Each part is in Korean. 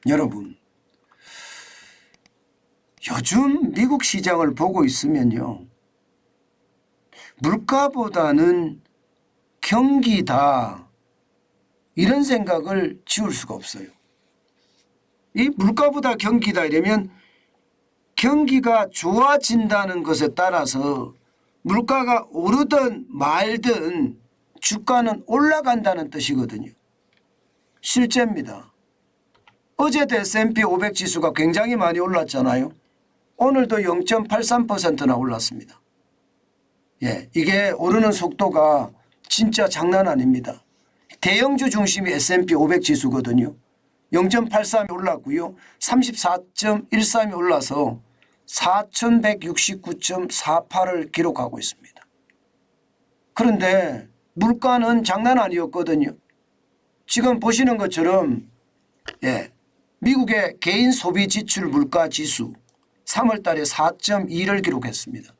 여러분, 요즘 미국 시장을 보고 있으면요, 물가보다는 경기다, 이런 생각을 지울 수가 없어요. 이 물가보다 경기다 이러면 경기가 좋아진다는 것에 따라서 물가가 오르든 말든 주가는 올라간다는 뜻이거든요. 실제입니다. 어제도 S&P 500 지수가 굉장히 많이 올랐잖아요. 오늘도 0.83%나 올랐습니다. 예, 이게 오르는 속도가 진짜 장난 아닙니다. 대형주 중심이 S&P 500 지수거든요. 0.83이 올랐고요. 34.13이 올라서 4169.48을 기록하고 있습니다. 그런데 물가는 장난 아니었거든요. 지금 보시는 것처럼 예, 미국의 개인 소비 지출 물가 지수 3월 달에 4.2를 기록했습니다.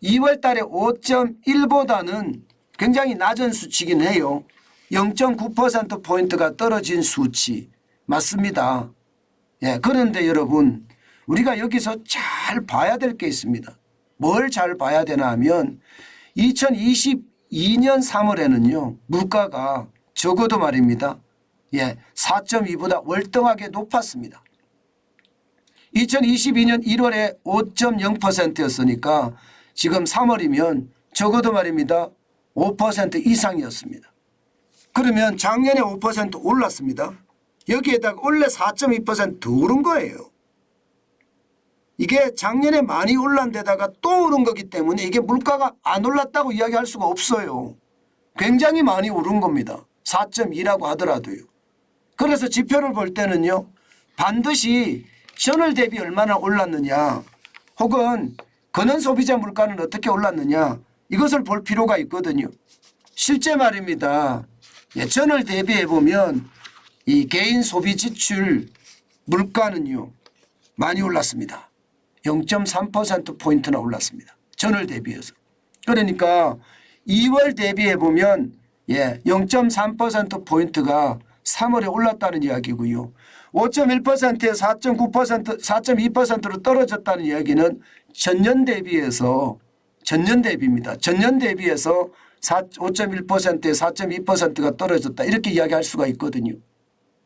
2월 달에 5.1보다는 굉장히 낮은 수치긴 해요. 0.9%포인트가 떨어진 수치 맞습니다. 예, 그런데 여러분, 우리가 여기서 잘 봐야 될 게 있습니다. 뭘 잘 봐야 되나 하면 2022년 3월에는요 물가가 적어도 말입니다. 예, 4.2보다 월등하게 높았습니다. 2022년 1월에 5.0%였으니까 지금 3월이면 적어도 말입니다. 5% 이상이었습니다. 그러면 작년에 5% 올랐습니다. 여기에다가 원래 4.2% 더 오른 거예요. 이게 작년에 많이 올란 데다가 또 오른 거기 때문에 이게 물가가 안 올랐다고 이야기할 수가 없어요. 굉장히 많이 오른 겁니다. 4.2라고 하더라도요. 그래서 지표를 볼 때는요, 반드시 전월 대비 얼마나 올랐느냐 혹은 근원 소비자 물가는 어떻게 올랐느냐 이것을 볼 필요가 있거든요. 실제 말입니다. 예, 전월 대비해 보면 이 개인 소비 지출 물가는요 많이 올랐습니다. 0.3%포인트나 올랐습니다. 전월 대비해서. 그러니까 2월 대비해 보면 예, 0.3%포인트가 3월에 올랐다는 이야기고요. 5.1%에서 4.9%, 4.2%로 떨어졌다는 이야기는 전년 대비해서 전년 대비입니다. 전년 대비해서 5.1%에 4.2%가 떨어졌다 이렇게 이야기할 수가 있거든요.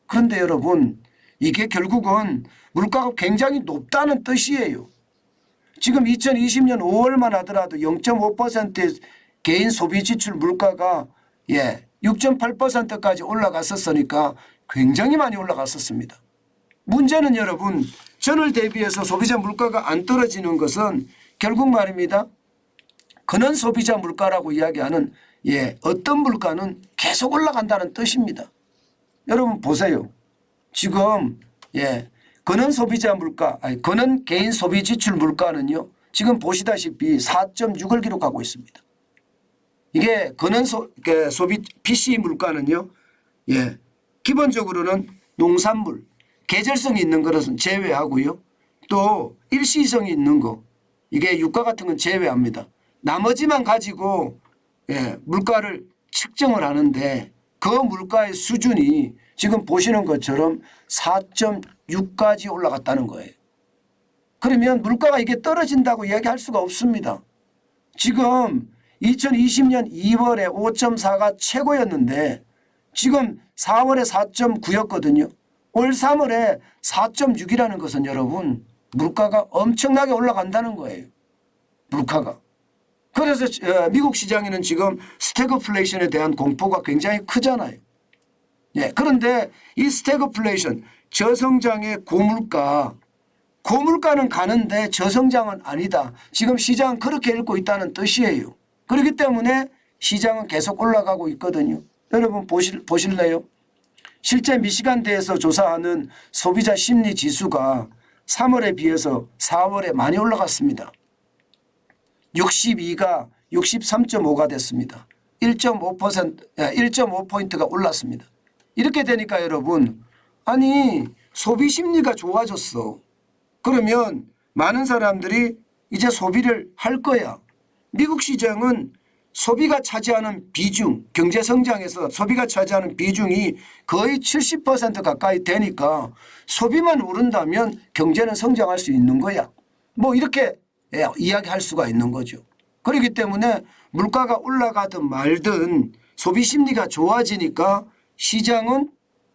그런데 여러분, 이게 결국은 물가가 굉장히 높다는 뜻이에요. 지금 2020년 5월만 하더라도 0.5%의 개인 소비 지출 물가가 예, 6.8%까지 올라갔었으니까 굉장히 많이 올라갔었습니다. 문제는 여러분, 전월 대비해서 소비자 물가가 안 떨어지는 것은 결국 말입니다. 근원 소비자 물가라고 이야기하는 예, 어떤 물가는 계속 올라간다는 뜻입니다. 여러분 보세요. 지금 예, 근원 소비자 물가, 아니 근원 개인 소비 지출 물가는요. 지금 보시다시피 4.6을 기록하고 있습니다. 이게 근원 소비 PC 물가는요. 예, 기본적으로는 농산물, 계절성이 있는 것은 제외하고요. 또 일시성이 있는 거, 이게 유가 같은 건 제외합니다. 나머지만 가지고 예, 물가를 측정을 하는데 그 물가의 수준이 지금 보시는 것처럼 4.6까지 올라갔다는 거예요. 그러면 물가가 이게 떨어진다고 이야기할 수가 없습니다. 지금 2020년 2월에 5.4가 최고였는데 지금 4월에 4.9였거든요. 올 3월에 4.6이라는 것은 여러분 물가가 엄청나게 올라간다는 거예요. 물가가. 그래서 미국 시장에는 지금 스태그플레이션에 대한 공포가 굉장히 크잖아요. 예, 그런데 이 스태그플레이션, 저성장의 고물가는 가는데 저성장은 아니다. 지금 시장은 그렇게 읽고 있다는 뜻이에요. 그렇기 때문에 시장은 계속 올라가고 있거든요. 여러분 보실래요? 실제 미시간대에서 조사하는 소비자 심리 지수가 3월에 비해서 4월에 많이 올라갔습니다. 62가 63.5가 됐습니다. 1.5%포인트가 올랐습니다. 이렇게 되니까 여러분, 아니 소비 심리가 좋아졌어. 그러면 많은 사람들이 이제 소비를 할 거야. 미국 시장은 소비가 차지하는 비중, 경제 성장에서 소비가 차지하는 비중이 거의 70% 가까이 되니까 소비만 오른다면 경제는 성장할 수 있는 거야. 뭐 이렇게 이야기할 수가 있는 거죠. 그렇기 때문에 물가가 올라가든 말든 소비 심리가 좋아지니까 시장은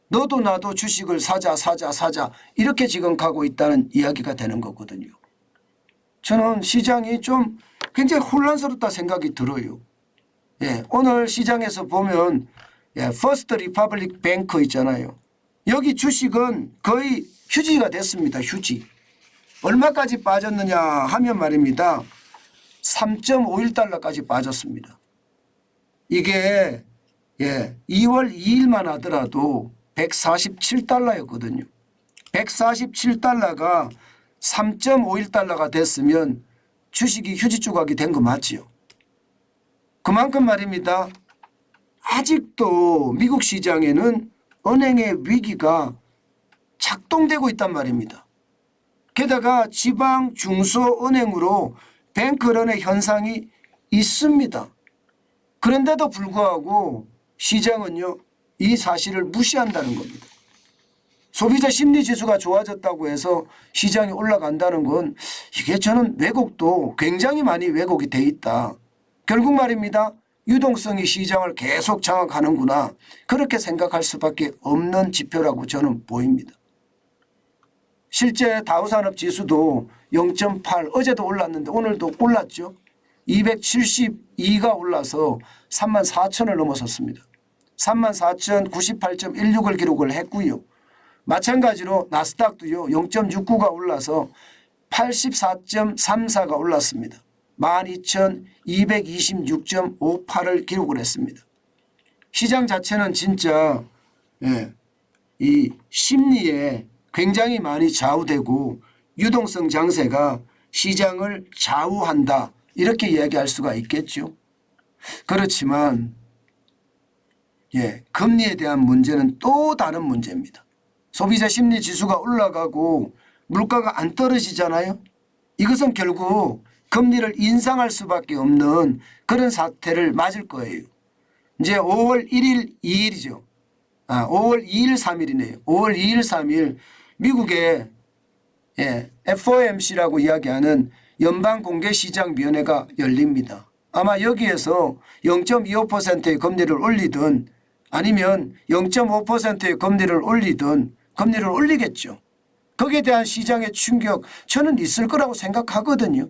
너도 나도 주식을 사자 이렇게 지금 가고 있다는 이야기가 되는 거거든요. 저는 시장이 좀 굉장히 혼란스럽다 생각이 들어요. 오늘 시장에서 보면 퍼스트 리퍼블릭 뱅크 있잖아요. 여기 주식은 거의 휴지가 됐습니다. 휴지. 얼마까지 빠졌느냐 하면 말입니다. 3.51달러까지 빠졌습니다. 이게 2월 2일만 하더라도 147달러였거든요. 147달러가 3.51달러가 됐으면 주식이 휴지 조각이 된 거 맞지요. 그만큼 말입니다. 아직도 미국 시장에는 은행의 위기가 작동되고 있단 말입니다. 게다가 지방 중소은행으로 뱅크런의 현상이 있습니다. 그런데도 불구하고 시장은요, 이 사실을 무시한다는 겁니다. 소비자 심리지수가 좋아졌다고 해서 시장이 올라간다는 건 이게 저는 왜곡도 굉장히 많이 왜곡이 돼 있다. 결국 말입니다. 유동성이 시장을 계속 장악하는구나. 그렇게 생각할 수밖에 없는 지표라고 저는 보입니다. 실제 다우산업지수도 0.8 어제도 올랐는데 오늘도 올랐죠. 272가 올라서 34,000을 넘어섰습니다. 34,098.16을 기록을 했고요. 마찬가지로 나스닥도요. 0.69가 올라서 84.34가 올랐습니다. 12,226.58을 기록을 했습니다. 시장 자체는 진짜 이 심리에 굉장히 많이 좌우되고 유동성 장세가 시장을 좌우한다. 이렇게 이야기할 수가 있겠죠. 그렇지만 금리에 대한 문제는 또 다른 문제입니다. 소비자 심리 지수가 올라가고 물가가 안 떨어지잖아요. 이것은 결국 금리를 인상할 수밖에 없는 그런 사태를 맞을 거예요. 이제 5월 1일 2일이죠. 5월 2일 3일이네요. 5월 2일 3일 미국의 FOMC라고 이야기하는 연방공개시장위원회가 열립니다. 아마 여기에서 0.25%의 금리를 올리든 아니면 0.5%의 금리를 올리든 금리를 올리겠죠. 거기에 대한 시장의 충격 저는 있을 거라고 생각하거든요.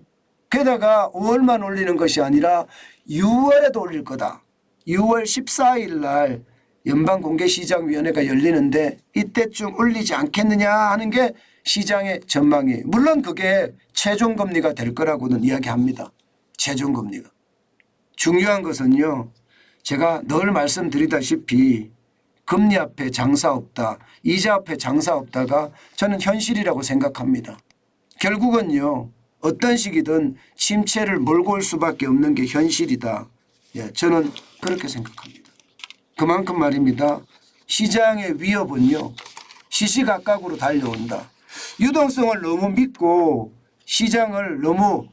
게다가 5월만 올리는 것이 아니라 6월에도 올릴 거다. 6월 14일 날 연방공개시장위원회가 열리는데 이때쯤 올리지 않겠느냐 하는 게 시장의 전망이에요. 물론 그게 최종금리가 될 거라고는 이야기합니다. 최종금리가. 중요한 것은요. 제가 늘 말씀드리다시피 금리 앞에 장사 없다. 이자 앞에 장사 없다가 저는 현실이라고 생각합니다. 결국은요. 어떤 시기든 침체를 몰고 올 수밖에 없는 게 현실이다. 저는 그렇게 생각합니다. 그만큼 말입니다. 시장의 위협은요. 시시각각으로 달려온다. 유동성을 너무 믿고 시장을 너무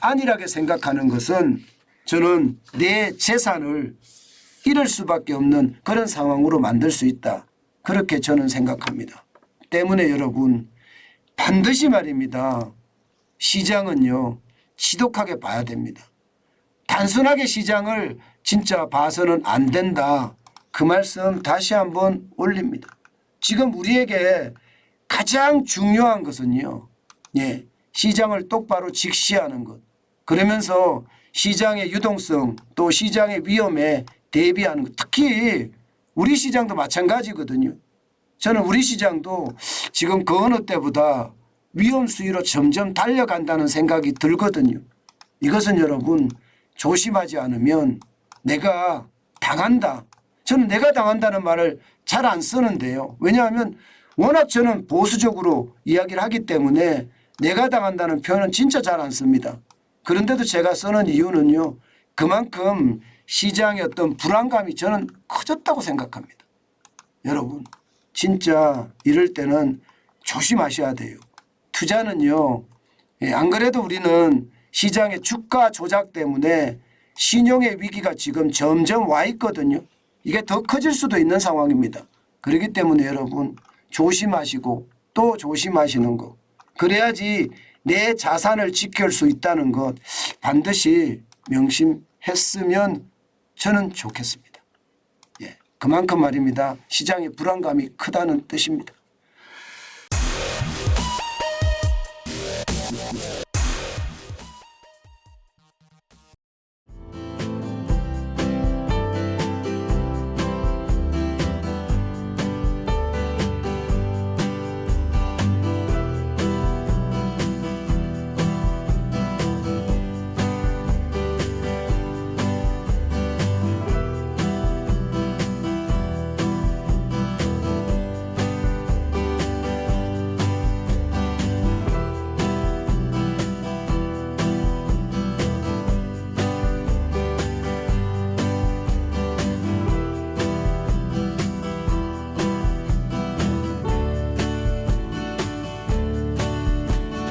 안일하게 생각하는 것은 저는 내 재산을 잃을 수밖에 없는 그런 상황으로 만들 수 있다. 그렇게 저는 생각합니다. 때문에 여러분 반드시 말입니다. 시장은요. 지독하게 봐야 됩니다. 단순하게 시장을 진짜 봐서는 안 된다. 그 말씀 다시 한번 올립니다. 지금 우리에게 가장 중요한 것은요. 시장을 똑바로 직시하는 것. 그러면서 시장의 유동성 또 시장의 위험에 대비하는 것. 특히 우리 시장도 마찬가지거든요. 저는 우리 시장도 지금 그 어느 때보다 위험 수위로 점점 달려간다는 생각이 들거든요. 이것은 여러분 조심하지 않으면 내가 당한다. 저는 내가 당한다는 말을 잘 안 쓰는데요. 왜냐하면 워낙 저는 보수적으로 이야기를 하기 때문에 내가 당한다는 표현은 진짜 잘 안 씁니다. 그런데도 제가 쓰는 이유는요. 그만큼 시장의 어떤 불안감이 저는 커졌다고 생각합니다. 여러분 진짜 이럴 때는 조심하셔야 돼요. 투자는요. 안 그래도 우리는 시장의 주가 조작 때문에 신용의 위기가 지금 점점 와 있거든요. 이게 더 커질 수도 있는 상황입니다. 그렇기 때문에 여러분 조심하시고 또 조심하시는 거. 그래야지 내 자산을 지킬 수 있다는 것 반드시 명심했으면 저는 좋겠습니다. 예, 그만큼 말입니다. 시장의 불안감이 크다는 뜻입니다.